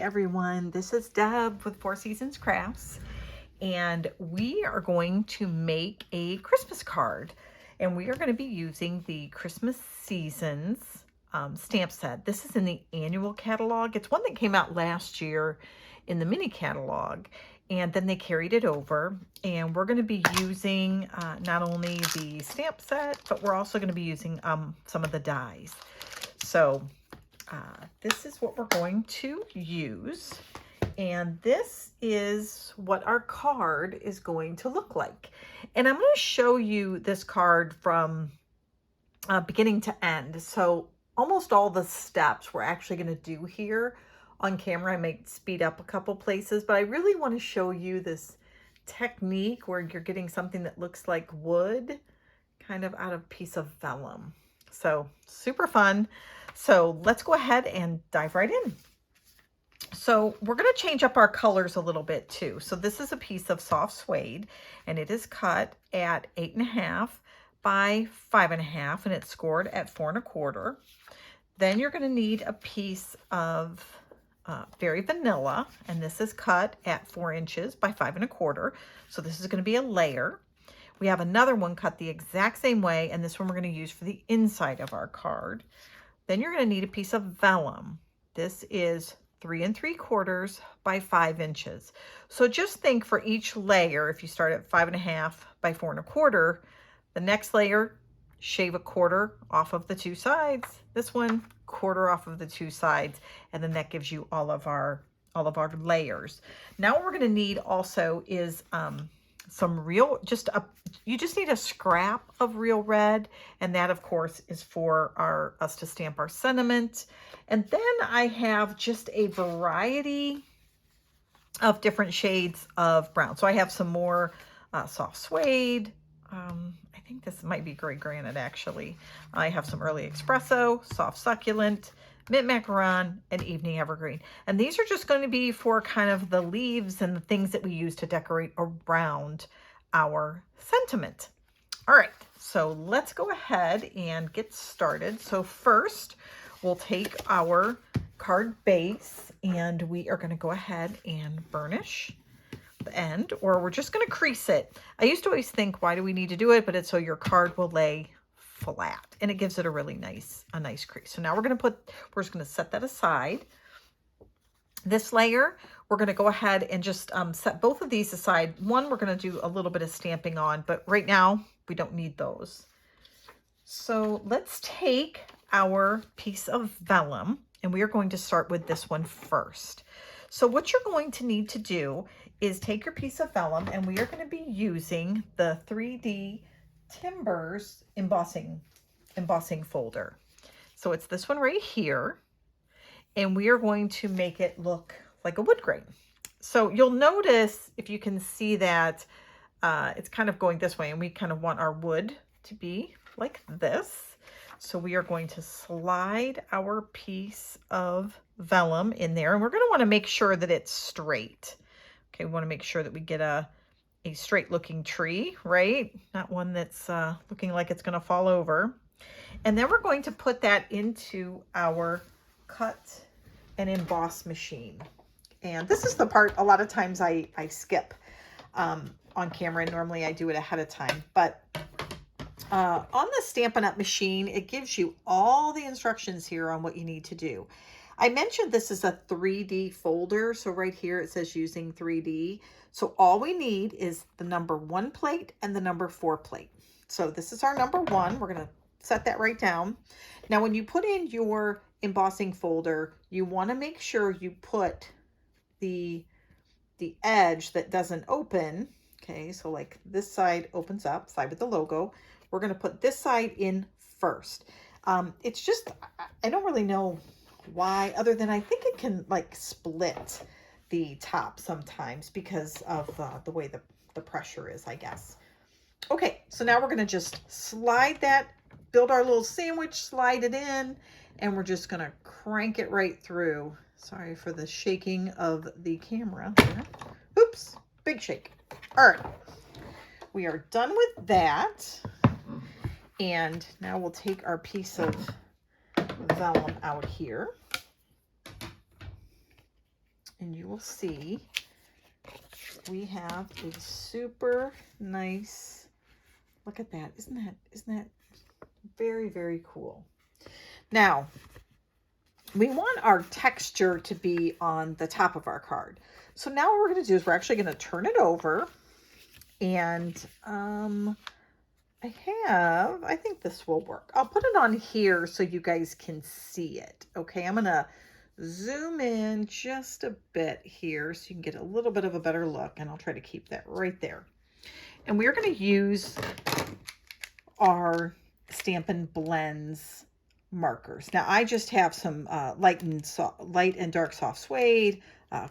everyone, this is Deb with Four Seasons Crafts, and we are going to make a Christmas card, and we are going to be using the Christmas Seasons stamp set. This is in the annual catalog. It's one that came out last year in the mini catalog, and then they carried it over, and we're going to be using not only the stamp set, but we're also going to be using some of the dies. So this is what we're going to use, and this is what our card is going to look like. And I'm going to show you this card from beginning to end. So almost all the steps we're actually going to do here on camera. I might speed up a couple places, but I really want to show you this technique where you're getting something that looks like wood kind of out of a piece of vellum. So super fun. So let's go ahead and dive right in. So we're going to change up our colors a little bit too. So this is a piece of soft suede, and it is cut at 8.5 by 5.5, and it's scored at 4.25. Then you're going to need a piece of Very Vanilla, and this is cut at 4 inches by 5.25. So this is going to be a layer. We have another one cut the exact same way, and this one we're going to use for the inside of our card. Then you're going to need a piece of vellum. This is 3 3/4 by 5 inches. So just think for each layer, if you start at 5.5 by 4.25, the next layer, shave 1/4 off of the two sides. This one, 1/4 off of the two sides, and then that gives you all of our layers. Now what we're going to need also is some real, you just need a scrap of real red, and that of course is for us to stamp our sentiment. And then I have just a variety of different shades of brown. So I have some more soft suede. I think this might be gray granite actually. I have some early espresso, soft succulent, mint macaron, and evening evergreen. And these are just going to be for kind of the leaves and the things that we use to decorate around our sentiment. All right, so let's go ahead and get started. So first, we'll take our card base, and we are going to go ahead and burnish the end, or we're just going to crease it. I used to always think, why do we need to do it? But it's so your card will lay flat, and it gives it a really nice crease. So now we're just going to set that aside. This layer, we're going to go ahead and just set both of these aside. One we're going to do a little bit of stamping on, but right now we don't need those. So let's take our piece of vellum, and we are going to start with this one first. So what you're going to need to do is take your piece of vellum, and we are going to be using the 3D Timbers embossing folder. So it's this one right here, and we are going to make it look like a wood grain. So you'll notice, if you can see that it's kind of going this way, and we kind of want our wood to be like this. So we are going to slide our piece of vellum in there, and we're going to want to make sure that it's straight. Okay, we want to make sure that we get a straight looking tree, right? Not one that's looking like it's going to fall over. And then we're going to put that into our cut and emboss machine. And this is the part a lot of times I skip on camera, and normally I do it ahead of time. But on the Stampin' Up machine, it gives you all the instructions here on what you need to do. I mentioned this is a 3D folder, so right here it says using 3D. So all we need is the number 1 plate and the number 4 plate. So this is our number 1. We're going to set that right down. Now when you put in your embossing folder, you want to make sure you put the edge that doesn't open. Okay, so like this side opens up, side with the logo. We're going to put this side in first. It's just, I don't really know why, other than I think it can like split the top sometimes because of the way the pressure is, I guess. Okay, so now we're going to just slide that, build our little sandwich, slide it in, and we're just going to crank it right through. Sorry for the shaking of the camera there. Oops, big shake. All right, we are done with that. And now we'll take our piece of vellum out here. and you will see we have a super nice, look at that. Isn't that very, very cool? Now, we want our texture to be on the top of our card. So now what we're going to do is we're actually going to turn it over. And I think this will work. I'll put it on here so you guys can see it. Okay, I'm going to zoom in just a bit here so you can get a little bit of a better look. And I'll try to keep that right there. And we're going to use our Stampin' Blends markers. Now I just have some light and dark soft suede,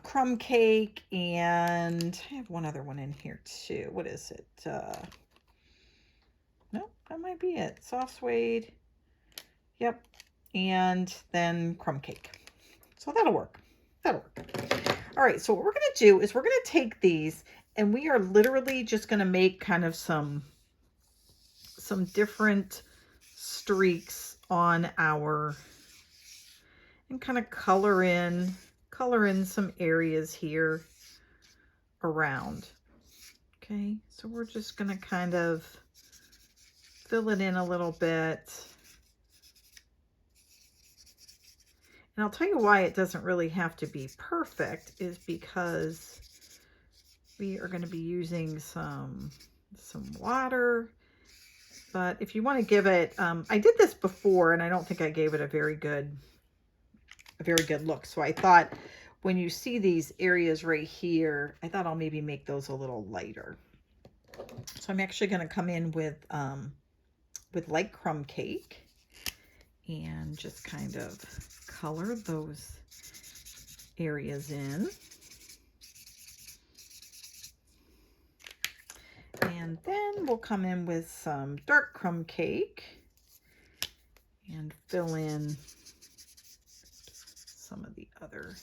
crumb cake, and I have one other one in here too. What is it? No, that might be it. Soft suede. Yep. And then crumb cake. So that'll work. That'll work. All right. So what we're going to do is we're going to take these and we are literally just going to make kind of some different streaks on our, and kind of color in some areas here around. Okay, so we're just going to kind of fill it in a little bit. And I'll tell you why it doesn't really have to be perfect is because we are going to be using some water. But if you want to give it, I did this before and I don't think I gave it a very good look. So I thought when you see these areas right here, I thought I'll maybe make those a little lighter. So I'm actually going to come in with light crumb cake and just kind of color those areas in. And then we'll come in with some dark crumb cake and fill in some of the other.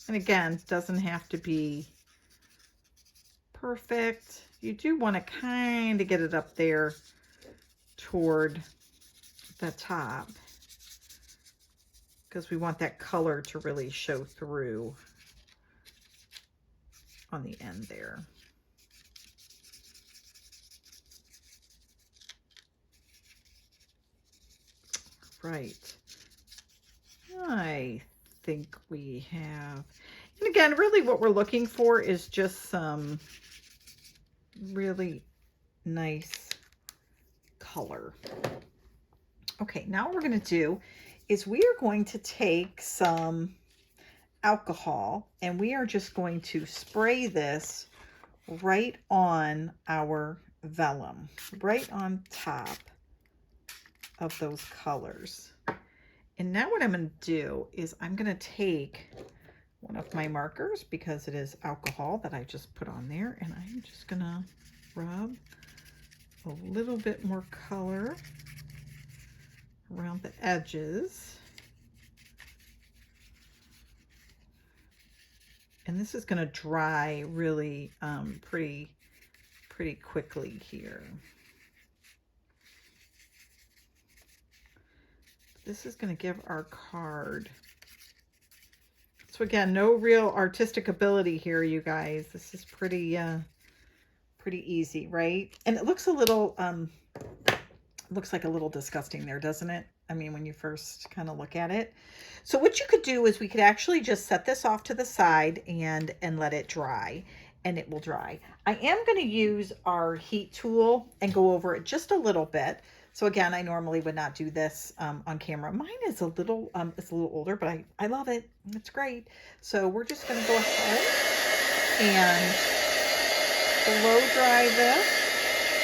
And again, doesn't have to be perfect. You do want to kind of get it up there toward the top because we want that color to really show through on the end there. Right. I think we have, and again, really what we're looking for is just some really nice color. Okay, now what we're going to do is we are going to take some alcohol and we are just going to spray this right on our vellum, right on top of those colors. And now what I'm going to do is I'm going to take one of my markers because it is alcohol that I just put on there, and I'm just going to rub a little bit more color around the edges. And this is going to dry really pretty quickly here. This is going to give our card. So again, no real artistic ability here, you guys. This is pretty easy, right? And it looks a little, looks like a little disgusting there, doesn't it? I mean, when you first kind of look at it. So what you could do is we could actually just set this off to the side and let it dry, and it will dry. I am going to use our heat tool and go over it just a little bit. So again, I normally would not do this on camera. Mine is it's a little older, but I love it. It's great. So we're just going to go ahead and blow dry this.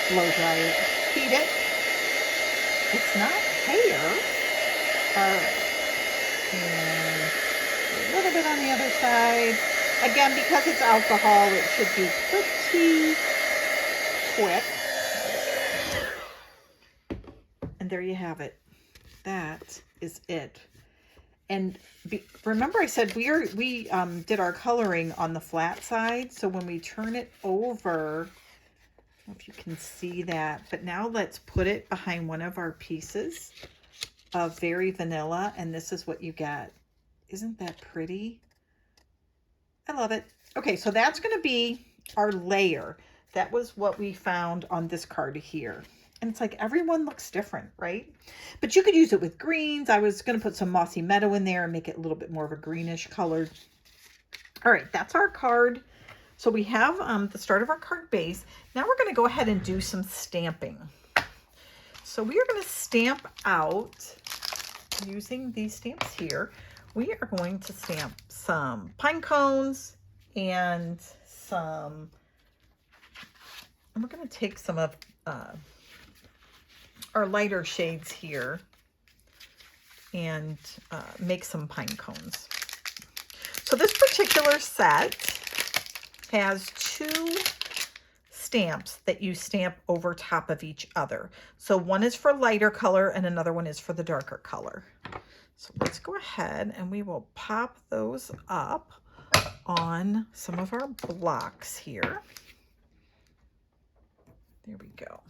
Blow dry it. Heat it. It's not hair. All right. And a little bit on the other side. Again, because it's alcohol, it should be pretty quick. And there you have it. That is it. And remember I said we did our coloring on the flat side. So when we turn it over, I don't know if you can see that, but now let's put it behind one of our pieces of Very Vanilla, and this is what you get. Isn't that pretty? I love it. Okay, so that's going to be our layer. That was what we found on this card here. And it's like everyone looks different, right? But you could use it with greens. I was going to put some mossy meadow in there and make it a little bit more of a greenish color. All right, that's our card. So we have the start of our card base. Now we're going to go ahead and do some stamping. So we are going to stamp out using these stamps here. We are going to stamp some pine cones and we're going to take some of our lighter shades here and make some pine cones. So this particular set has 2 stamps that you stamp over top of each other. So one is for lighter color and another one is for the darker color. So let's go ahead and we will pop those up on some of our blocks here. There we go.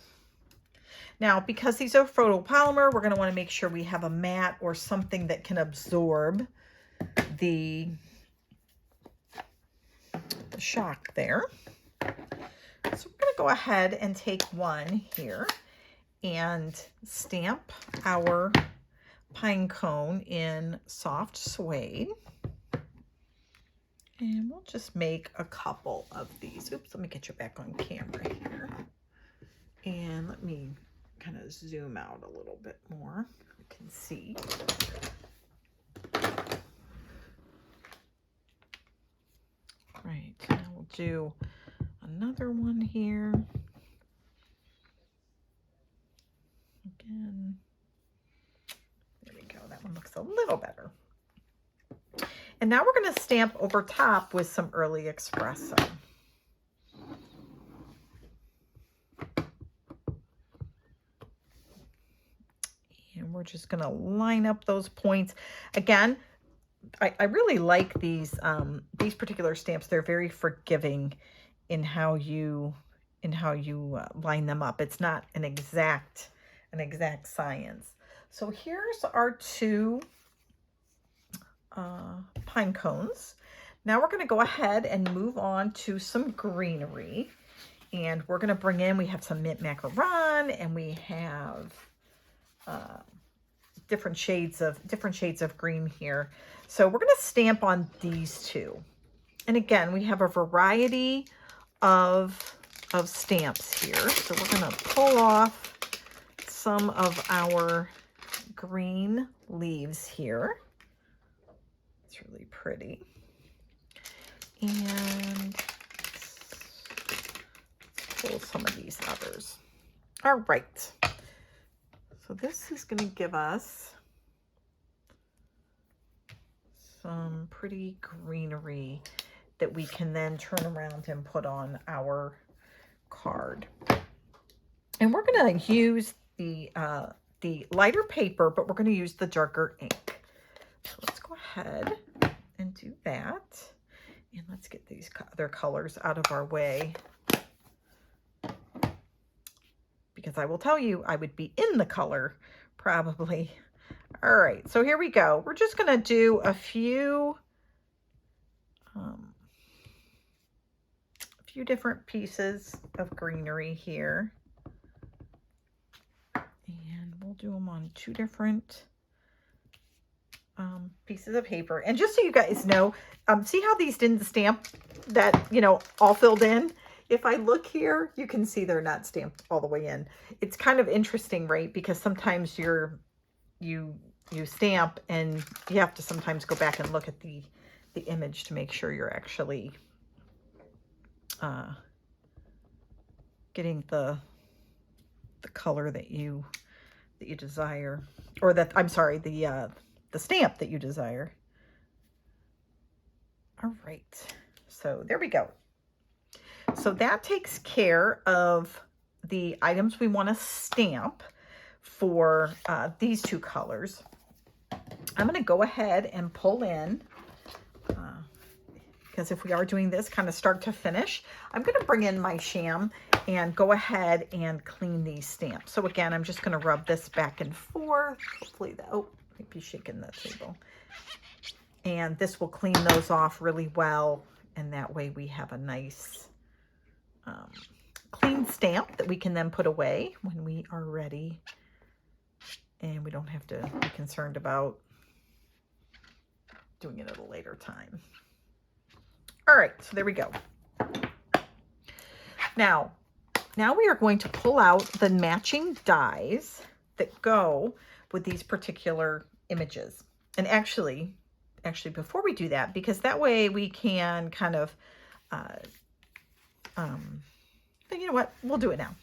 Now, because these are photopolymer, we're going to want to make sure we have a mat or something that can absorb the shock there. So we're going to go ahead and take one here and stamp our pine cone in soft suede. And we'll just make a couple of these. Oops, let me get you back on camera here. And let me kind of zoom out a little bit more. You can see. Right, now we'll do another one here. Again. There we go. That one looks a little better. And now we're going to stamp over top with some early espresso. And we're just going to line up those points. Again, I really like these particular stamps. They're very forgiving in how you line them up. It's not an exact science. So here's our 2 pine cones. Now we're going to go ahead and move on to some greenery, and we're going to bring in, we have some mint macaron, and we have different shades of green here. So we're going to stamp on these 2. And again, we have a variety of stamps here. So we're going to pull off some of our green leaves here. It's really pretty. And let's pull some of these others. All right. So this is going to give us some pretty greenery that we can then turn around and put on our card. And we're going to use the lighter paper, but we're going to use the darker ink. So let's go ahead and do that. And let's get these other colors out of our way. Because I will tell you, I would be in the color probably. All right, so here we go. We're just going to do a few different pieces of greenery here. And we'll do them on 2 different pieces of paper. And just so you guys know, see how these didn't stamp that, all filled in? If I look here, you can see they're not stamped all the way in. It's kind of interesting, right? Because sometimes you stamp and you have to sometimes go back and look at the image to make sure you're actually getting the color that you desire, or that, I'm sorry, the stamp that you desire. All right, so there we go. So that takes care of the items we want to stamp for these 2 colors. I'm going to go ahead and pull in, because if we are doing this kind of start to finish, I'm going to bring in my sham and go ahead and clean these stamps. So again, I'm just going to rub this back and forth. Hopefully that, oh, might be shaking the table. And this will clean those off really well. And that way we have a nice clean stamp that we can then put away when we are ready. And we don't have to be concerned about doing it at a later time. All right, so there we go. Now we are going to pull out the matching dies that go with these particular images. And actually, before we do that, because that way we can kind of, you know what? We'll do it now.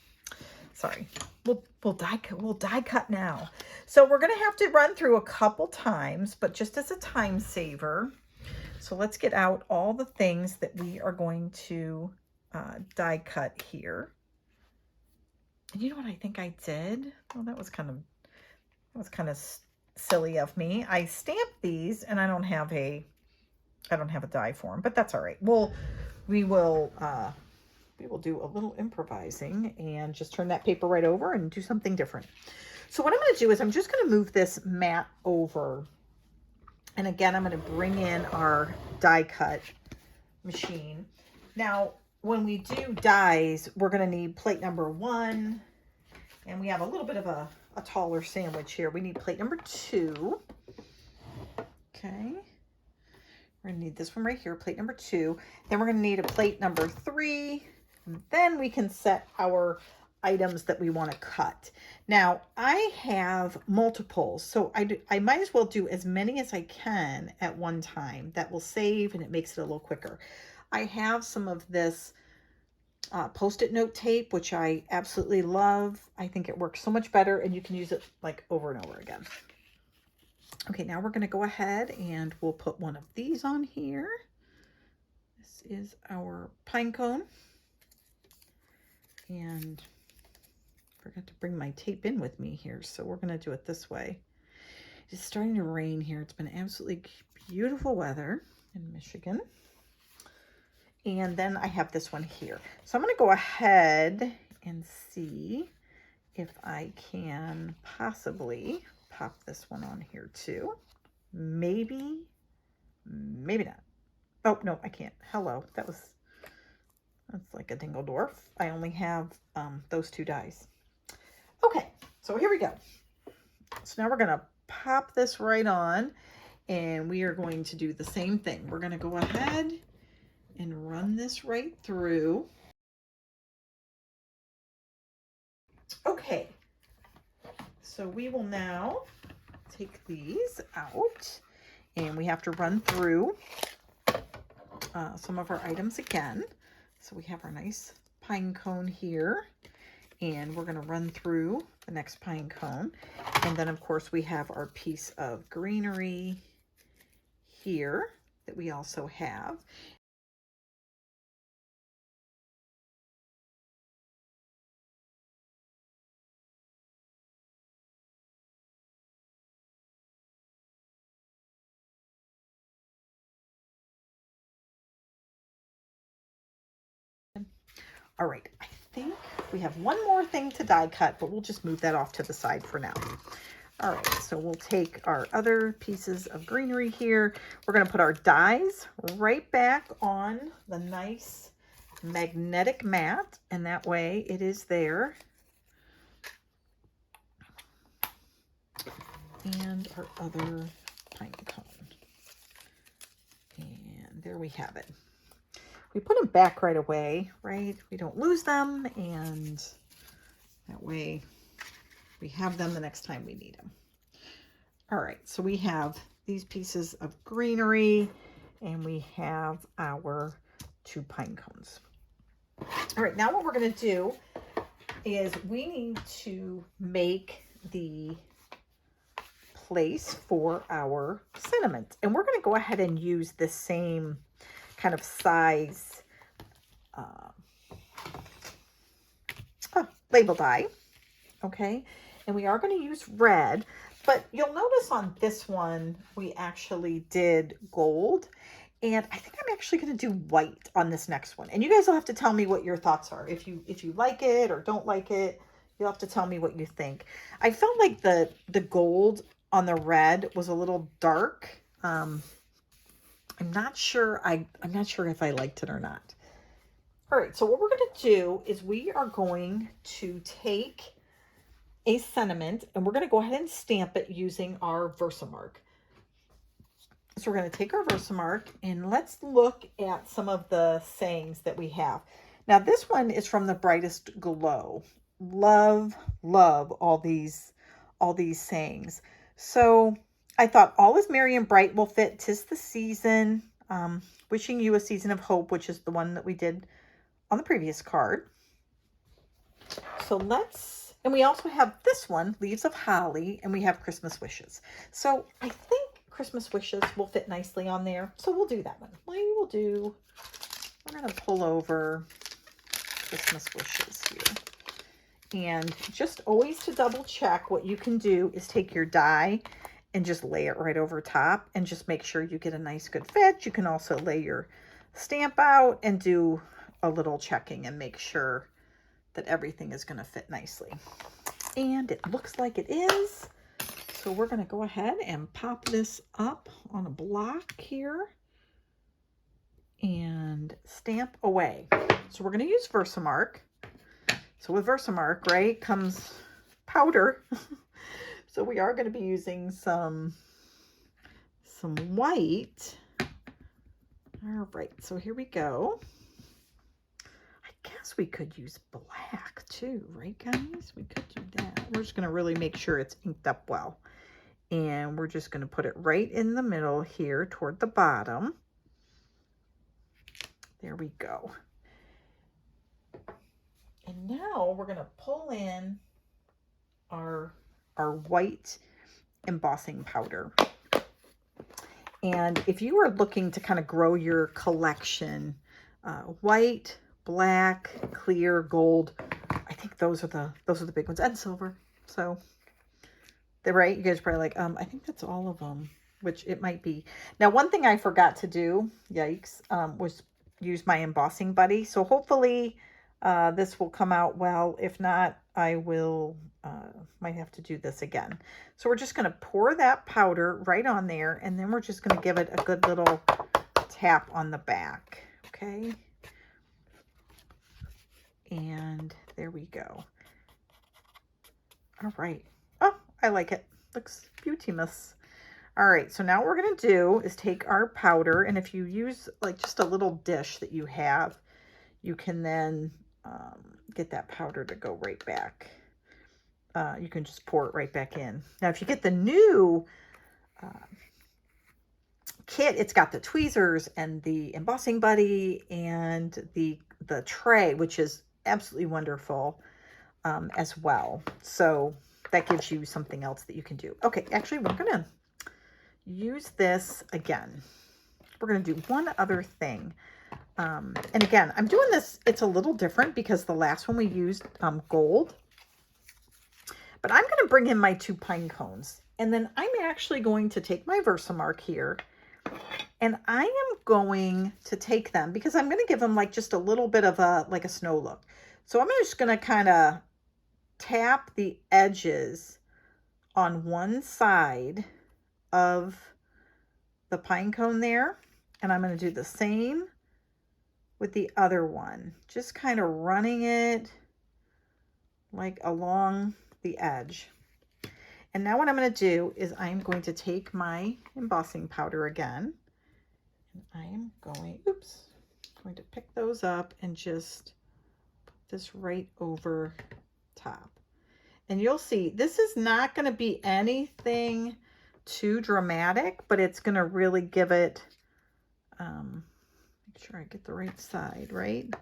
Sorry, we'll die cut now. So we're gonna have to run through a couple times, but just as a time saver. So let's get out all the things that we are going to die cut here. And you know what I think I did? Well, that was kind of silly of me. I stamped these, and I don't have a die for them, but that's all right. We will do a little improvising and just turn that paper right over and do something different. So what I'm going to do is I'm just going to move this mat over. And again, I'm going to bring in our die cut machine. Now, when we do dies, we're going to need plate number 1. And we have a little bit of a taller sandwich here. We need plate number 2. Okay. We're going to need this one right here, plate number 2. Then we're going to need a plate number 3. And then we can set our items that we want to cut. Now, I have multiples, so I might as well do as many as I can at one time. That will save, and it makes it a little quicker. I have some of this Post-it note tape, which I absolutely love. I think it works so much better, and you can use it like over and over again. Okay, now we're going to go ahead and we'll put one of these on here. This is our pine cone. And I forgot to bring my tape in with me here, so we're going to do it this way. It's starting to rain here. It's been absolutely beautiful weather in Michigan. And then I have this one here. So I'm going to go ahead and see if I can possibly pop this one on here too. Maybe not. Oh, no, I can't. Hello. That's like a Dingledorf. I only have those 2 dies. Okay, so here we go. So now we're going to pop this right on, and we are going to do the same thing. We're going to go ahead and run this right through. Okay, so we will now take these out, and we have to run through some of our items again. So we have our nice pine cone here, and we're going to run through the next pine cone. And then, of course, we have our piece of greenery here that we also have. All right, I think we have one more thing to die cut, but we'll just move that off to the side for now. All right, so we'll take our other pieces of greenery here. We're going to put our dies right back on the nice magnetic mat, and that way it is there. And our other pine cone. And there we have it. We put them back right away, right? We don't lose them, and that way we have them the next time we need them. All right, so we have these pieces of greenery, and we have our 2 pine cones. All right, now what we're going to do is we need to make the place for our sentiment, and we're going to go ahead and use the same kind of size label die. Okay, and we are going to use red, but you'll notice on this one we actually did gold, and I think I'm actually going to do white on this next one. And you guys will have to tell me what your thoughts are. If you like it or don't like it, you'll have to tell me what you think. I felt like the gold on the red was a little dark. not sure. I'm not sure if I liked it or not. All right, so what we're going to do is we are going to take a sentiment and we're going to go ahead and stamp it using our Versamark. So we're going to take our Versamark and let's look at some of the sayings that we have. Now this one is from the Brightest Glow. Love, love all these sayings. So I thought all is merry and bright will fit. 'Tis the season. Wishing you a season of hope, which is the one that we did on the previous card. So and we also have this one, Leaves of Holly, and we have Christmas Wishes. So I think Christmas Wishes will fit nicely on there. So we'll do that one. We're going to pull over Christmas Wishes here. And just always to double check, what you can do is take your die and just lay it right over top and just make sure you get a nice good fit. You can also lay your stamp out and do a little checking and make sure that everything is going to fit nicely. And it looks like it is. So we're going to go ahead and pop this up on a block here and stamp away. So we're going to use Versamark. So with Versamark, right, comes powder. So we are going to be using some white. All right, so here we go. I guess we could use black too, right guys? We could do that. We're just going to really make sure it's inked up well. And we're just going to put it right in the middle here toward the bottom. There we go. And now we're going to pull in our white embossing powder. And if you are looking to kind of grow your collection, white, black, clear, gold, I think those are the big ones, and silver. So they're right. You guys are probably like, I think that's all of them, which it might be. Now, one thing I forgot to do, yikes, was use my embossing buddy. So hopefully this will come out well. If not, I will might have to do this again. So we're just going to pour that powder right on there, and then we're just going to give it a good little tap on the back. Okay. And there we go. All right. Oh, I like it. Looks beautimous. All right, so now what we're going to do is take our powder, and if you use like just a little dish that you have, you can then get that powder to go right back. You can just pour it right back in. Now, if you get the new kit, it's got the tweezers and the embossing buddy and the tray, which is absolutely wonderful as well. So that gives you something else that you can do. Okay, actually, we're going to use this again. We're going to do one other thing. And again, I'm doing this, it's a little different because the last one we used gold. But I'm going to bring in my 2 pine cones. And then I'm actually going to take my Versamark here. And I am going to take them because I'm going to give them like just a little bit of a snow look. So I'm just going to kind of tap the edges on one side of the pine cone there. And I'm going to do the same with the other one. Just kind of running it like along the edge. And now what I'm going to do is I'm going to take my embossing powder again. And I am going to pick those up and just put this right over top. And you'll see this is not going to be anything too dramatic, but it's going to really give it, make sure I get the right side, right?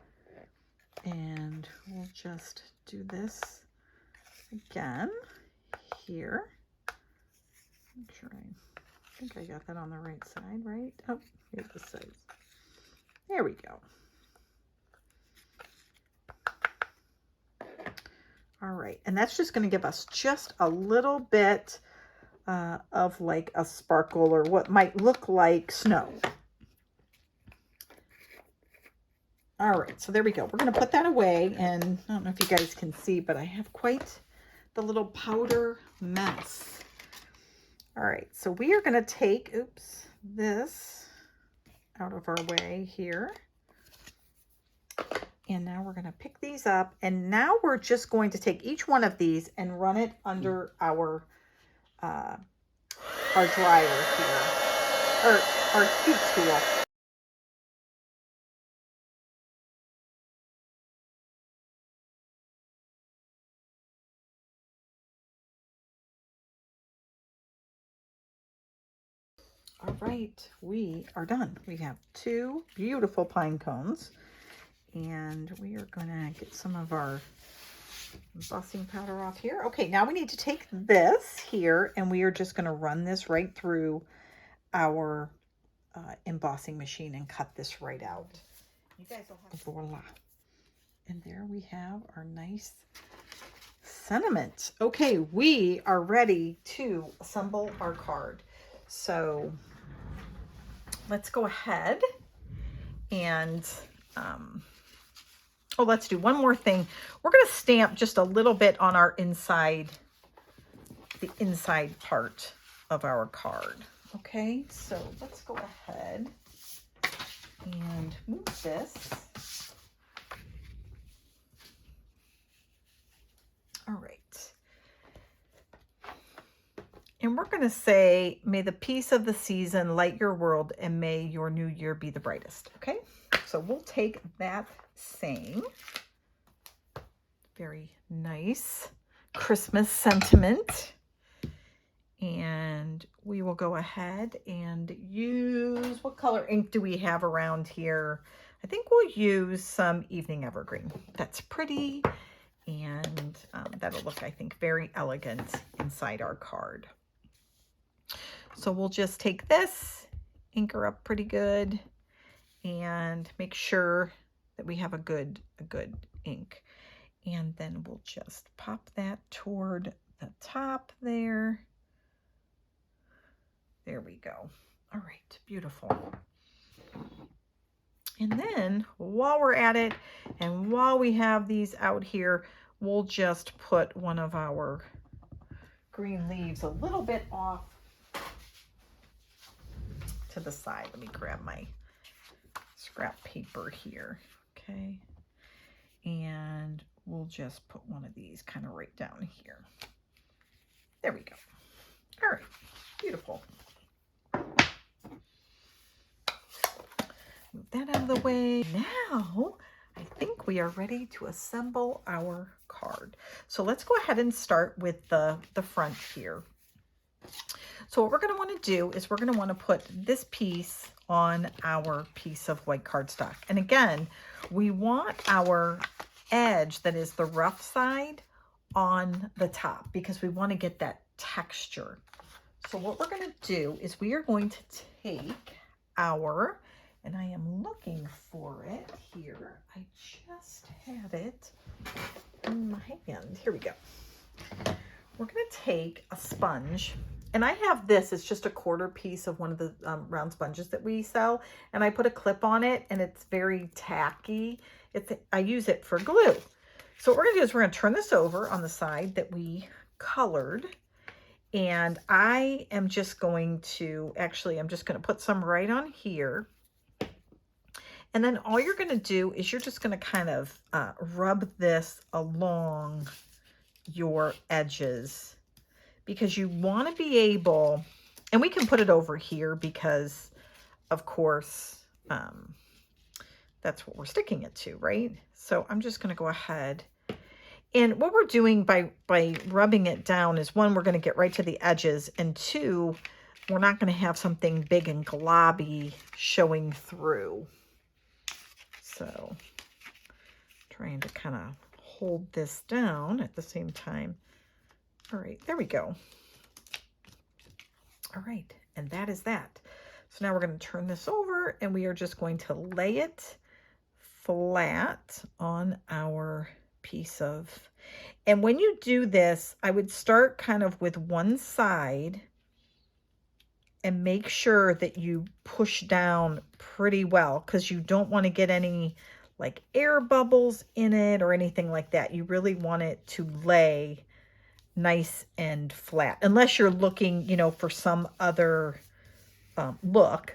And we'll just do this again here. Make sure I think I got that on the right side, right? Oh, here's the sides. There we go. All right, and that's just going to give us just a little bit of like a sparkle or what might look like snow. All right, so there we go. We're going to put that away, and I don't know if you guys can see, but I have quite the little powder mess. All right, so we are going to take, this, out of our way here. And now we're going to pick these up. And now we're just going to take each one of these and run it under our dryer here, or our heat tool. All right, we are done. We have 2 beautiful pine cones, and we are gonna get some of our embossing powder off here. Okay, now we need to take this here, and we are just gonna run this right through our embossing machine and cut this right out. You guys will have voila. And there we have our nice sentiment. Okay, we are ready to assemble our card. So let's go ahead and, oh, let's do one more thing. We're going to stamp just a little bit on our inside, the inside part of our card. Okay, so let's go ahead and move this. All right. And we're going to say, may the peace of the season light your world and may your new year be the brightest. Okay, so we'll take that saying. Very nice Christmas sentiment. And we will go ahead and use, what color ink do we have around here? I think we'll use some Evening Evergreen. That's pretty. And that'll look, I think, very elegant inside our card. So we'll just take this, ink her up pretty good, and make sure that we have a good ink. And then we'll just pop that toward the top there. There we go. All right, beautiful. And then while we're at it, and while we have these out here, we'll just put one of our green leaves a little bit off to the side. Let me grab my scrap paper here. Okay. And we'll just put one of these kind of right down here. There we go. All right. Beautiful. Move that out of the way. Now, I think we are ready to assemble our card. So let's go ahead and start with the front here. So what we're going to want to do is we're going to want to put this piece on our piece of white cardstock. And again, we want our edge that is the rough side on the top because we want to get that texture. So what we're going to do is we are going to take our, and I am looking for it here. I just had it in my hand. Here we go. We're going to take a sponge, and I have this. It's just a quarter piece of one of the round sponges that we sell, and I put a clip on it, and it's very tacky. I use it for glue. So what we're going to do is we're going to turn this over on the side that we colored, and I am just going to, actually, I'm just going to put some right on here. And then all you're going to do is you're just going to kind of rub this along your edges because you want to be able, and we can put it over here because, of course, that's what we're sticking it to, right? So I'm just going to go ahead. And what we're doing by rubbing it down is, one, we're going to get right to the edges, and two, we're not going to have something big and globby showing through. So trying to kind of hold this down at the same time. All right, there we go. All right, and that is that. So now we're going to turn this over, and we are just going to lay it flat on our piece of, and when you do this, I would start kind of with one side and make sure that you push down pretty well, because you don't want to get any like air bubbles in it or anything like that. You really want it to lay nice and flat, unless you're looking, you know, for some other look,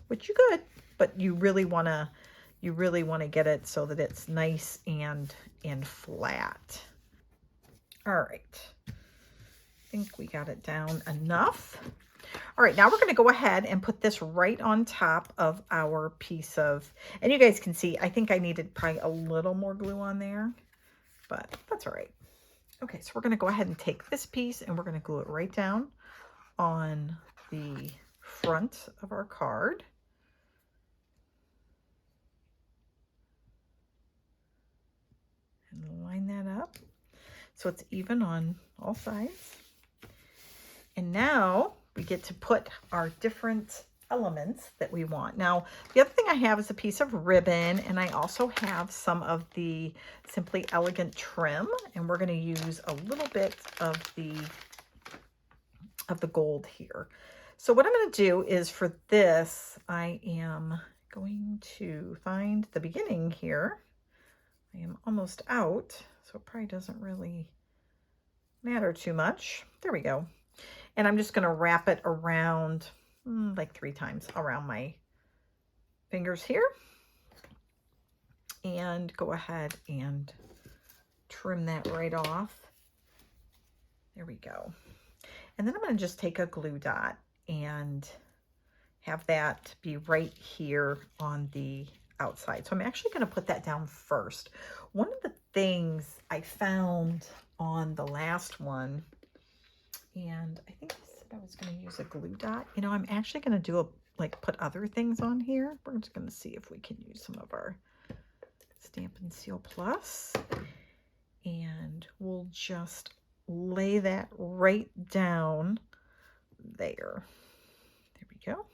which you could. but you really want to get it so that it's nice and flat. All right. I think we got it down enough. All right, now we're going to go ahead and put this right on top of our piece of, and you guys can see, I think I needed probably a little more glue on there, but that's all right. Okay, so we're going to go ahead and take this piece and we're going to glue it right down on the front of our card. And line that up so it's even on all sides. And now we get to put our different elements that we want. Now, the other thing I have is a piece of ribbon, and I also have some of the Simply Elegant trim, and we're going to use a little bit of the gold here. So what I'm going to do is for this, I am going to find the beginning here. I am almost out, so it probably doesn't really matter too much. There we go. And I'm just going to wrap it around like 3 times around my fingers here. And go ahead and trim that right off. There we go. And then I'm going to just take a glue dot and have that be right here on the outside. So I'm actually going to put that down first. One of the things I found on the last one, and I think I said I was going to use a glue dot. You know, I'm actually going to do put other things on here. We're just going to see if we can use some of our Stampin' Seal Plus. And we'll just lay that right down there. There we go.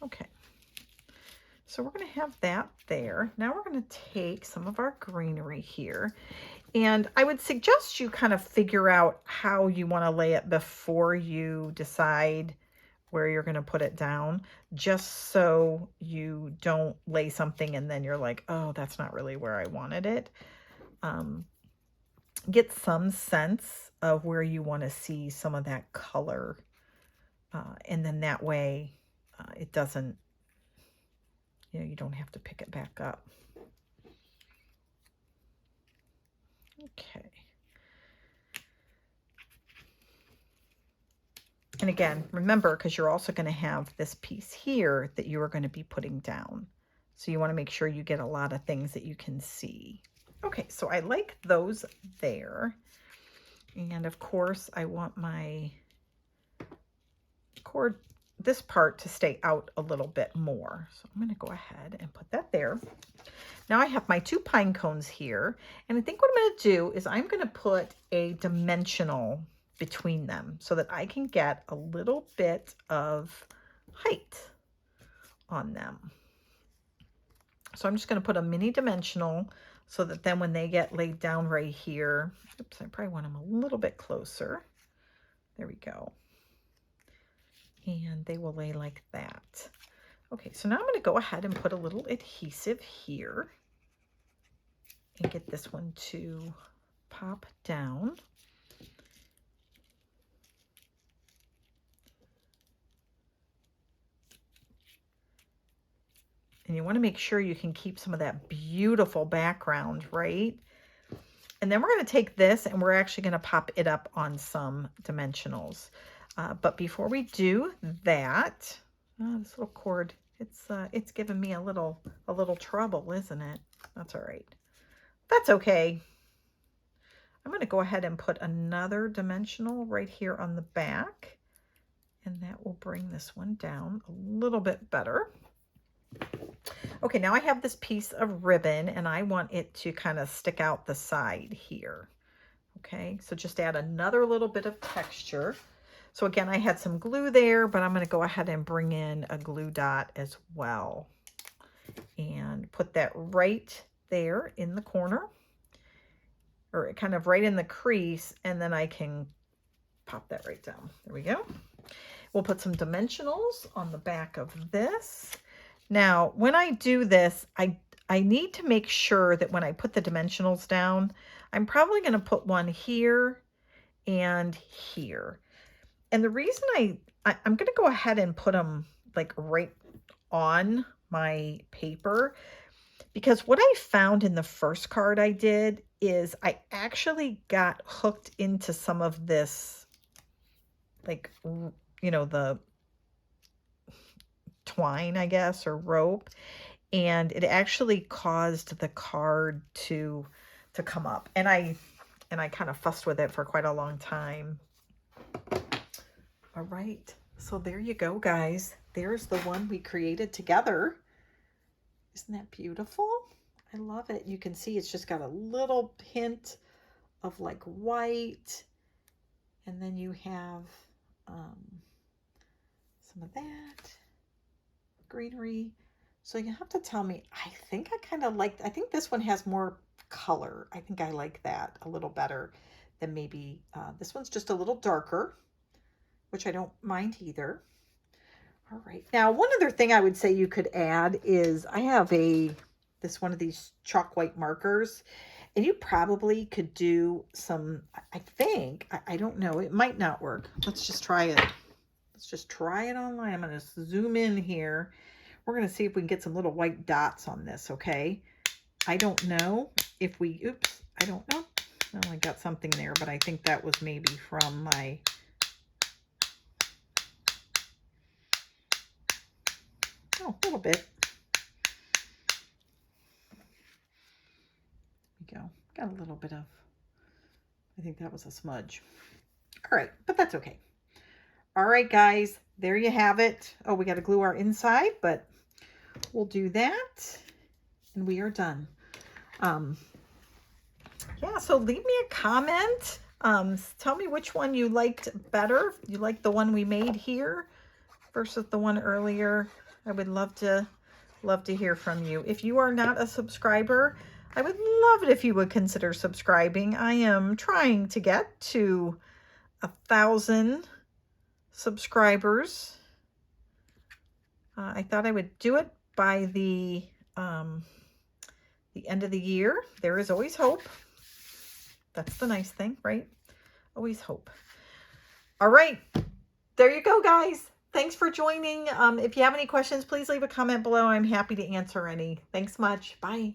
Okay. So we're going to have that there. Now we're going to take some of our greenery here. And I would suggest you kind of figure out how you want to lay it before you decide where you're going to put it down, just so you don't lay something and then you're like, oh, that's not really where I wanted it. Get some sense of where you want to see some of that color. And then that way it doesn't, you don't have to pick it back up. Okay. And again, remember, because you're also going to have this piece here that you are going to be putting down. So you want to make sure you get a lot of things that you can see. Okay, so I like those there. And of course, I want my cord, this part, to stay out a little bit more. So I'm going to go ahead and put that there. Now I have my 2 pine cones here. And I think what I'm going to do is I'm going to put a dimensional between them so that I can get a little bit of height on them. So I'm just going to put a mini dimensional so that then when they get laid down right here, oops, I probably want them a little bit closer. There we go. And they will lay like that. Okay, so now I'm going to go ahead and put a little adhesive here and get this one to pop down. And you want to make sure you can keep some of that beautiful background, right? And then we're going to take this and we're actually going to pop it up on some dimensionals. But before we do that, this little cord, it's giving me a little trouble, isn't it? That's all right. That's okay. I'm going to go ahead and put another dimensional right here on the back, and that will bring this one down a little bit better. Okay, now I have this piece of ribbon and I want it to kind of stick out the side here. Okay, so just add another little bit of texture. So again, I had some glue there, but I'm going to go ahead and bring in a glue dot as well and put that right there in the corner, or kind of right in the crease, and then I can pop that right down. There we go. We'll put some dimensionals on the back of this. Now, when I do this, I need to make sure that when I put the dimensionals down, I'm probably going to put one here and here. And the reason I'm going to go ahead and put them like right on my paper, because what I found in the first card I did is I actually got hooked into some of this, like, you know, the twine, I guess, or rope, and it actually caused the card to come up, and I kind of fussed with it for quite a long time. All right, so there you go, guys. There's the one we created together. Isn't that beautiful? I love it. You can see it's just got a little hint of like white, and then you have some of that greenery. So you have to tell me. I think I kind of like, I think this one has more color. I think I like that a little better than maybe this one's just a little darker, which I don't mind either. All right. Now, one other thing I would say you could add is I have this one of these chalk white markers, and you probably could do some, I think, I don't know, it might not work. Let's just try it. Let's just try it online. I'm going to zoom in here. We're going to see if we can get some little white dots on this, okay? I don't know if we, oops, I don't know. Oh, I got something there, but I think that was maybe from my, oh, a little bit. There we go. Got a little bit of, I think that was a smudge. All right, but that's okay. All right, guys, there you have it. Oh, we got to glue our inside, but we'll do that, and we are done. Yeah, so leave me a comment. Tell me which one you liked better. You liked the one we made here versus the one earlier. I would love to hear from you. If you are not a subscriber, I would love it if you would consider subscribing. I am trying to get to 1,000 subscribers. I thought I would do it by the end of the year. There is always hope. That's the nice thing, right? Always hope. All right. There you go, guys. Thanks for joining. If you have any questions, please leave a comment below. I'm happy to answer any. Thanks much. Bye.